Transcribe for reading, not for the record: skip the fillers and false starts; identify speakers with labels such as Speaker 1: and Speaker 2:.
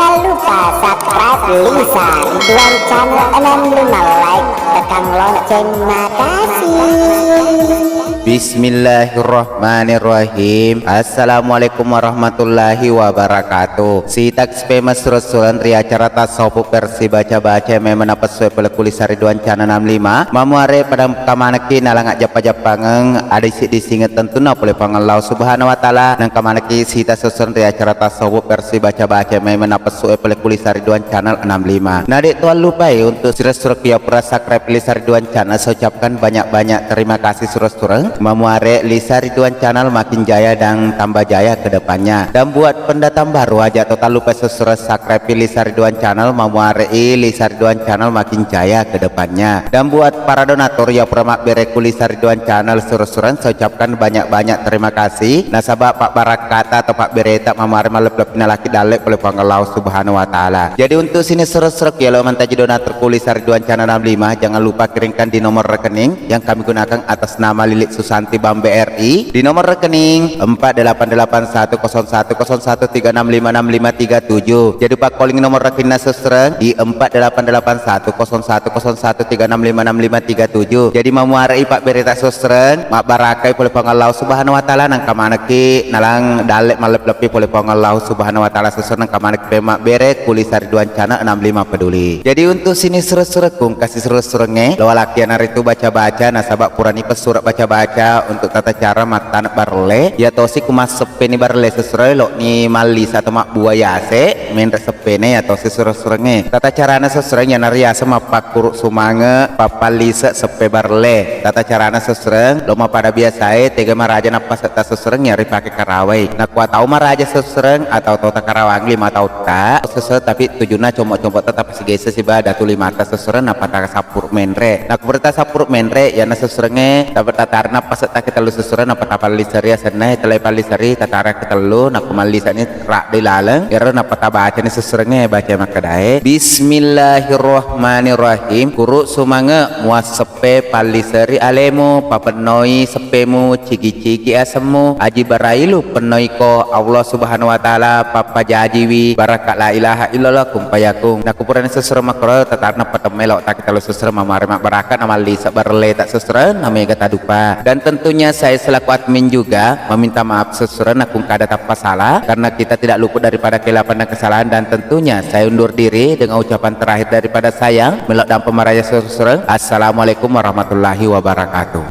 Speaker 1: Jangan lupa subscribe Lisa Ridwan Channel 65, like, tekan lonceng. Makasih.
Speaker 2: Bismillahirrahmanirrahim. Assalamualaikum warahmatullahi wabarakatuh. Sitak spemas Rasulun ria acara tasawuf versi baca-baca memang apa sesuai pelekulis Ridwan Channel 65 mamuare pada kamanaki nalang japa-japangeng ada disinget tentu na boleh pangallau subhanahu wa ta'ala nang kamanaki sita susun ria acara tasawuf versi baca-baca memang apa sesuai pelekulis Ridwan Channel 65. Nadik tuan lupa ya untuk surah-surah kiapura sakre pelis Ridwan Channel saya ucapkan banyak-banyak terima kasih surah-surah memuare Lisa Ridwan Channel makin jaya dan tambah jaya ke depannya. Dan buat pendatang baru aja total lupa subscribe Lisa Ridwan Channel memuare Lisa Ridwan Channel makin jaya ke depannya. Dan buat para donatur ya pramak bereku Lisa Ridwan Channel suruh-suruhan saya ucapkan banyak-banyak terima kasih. Nasabah Pak Barakata atau Pak Bereta memuare malep-lepina laki dalek oleh Pangelau Subhanahu wa Ta'ala. Jadi untuk sini suruh-suruh ya lo mantaji donatur Lisa Ridwan Channel 65 jangan lupa kirimkan di nomor rekening yang kami gunakan atas nama Lilik Susanti Bambe RI di nomor rekening 4881010136565337. Jadi Pak calling nomor rekening Nasreng di 4881010136565337. Jadi memuarai Pak Berita Sosreng mak barakai oleh Pangelau Subhanahu wa Ta'ala nang kamanaki nalang dalek malep lepi oleh Pangelau Subhanahu wa Ta'ala Sosreng nang kamanaki pemak bere kulis Ridwan Channel 65 peduli. Jadi untuk sini suruh-suruhkung kasih suruh-suruhnya lo lakian hari itu baca-baca nasabak purani pesurat baca-baca untuk tata cara matan barle ya tosi kumas sepeni barle sesuai lo ni malis atau mak buaya se main sepene ya tosi sureng tata carana sesuainya nariasa mapak kuruk sumange papalisa sepe barle tata carana sesuai lo ma pada biasa tega maraja napas tata sesuai nyari pakai karawai nak kuat tahu maraja sesuai atau tota karawang 5 tahun tak sesuai tapi tujuannya comot-comot tetap si geses si bada tu 5 tahun sesuai napa tak sapur menre nak berita sapur menre ya na sesuai dapat tatarna pas tak kita lu sesuai napa tapal lisari asana telai palisari tatara kita lu nak kumalisani rak di laleng ya napa tabaca ni sesuai baca makadai Bismillahirrahmanirrahim kuru sumange muasepe palisari alemu papenoi sepemu ciki-ciki asemu aji barailu penoiko Allah Subhanahu wa Ta'ala papa jajiwi barakat la ilaha illallah kumpayakung nak kupuran sesuai makro tatarna patemelok tak kita lu sesuai mamarimak barakat amali sabarle tak sesuai namanya kata dupa. Dan tentunya saya selaku admin juga meminta maaf sesuai aku kada tanpa salah karena kita tidak luput daripada kelapan dan kesalahan. Dan tentunya saya undur diri dengan ucapan terakhir daripada saya melok dan pemaraya sesuai. Assalamualaikum warahmatullahi wabarakatuh.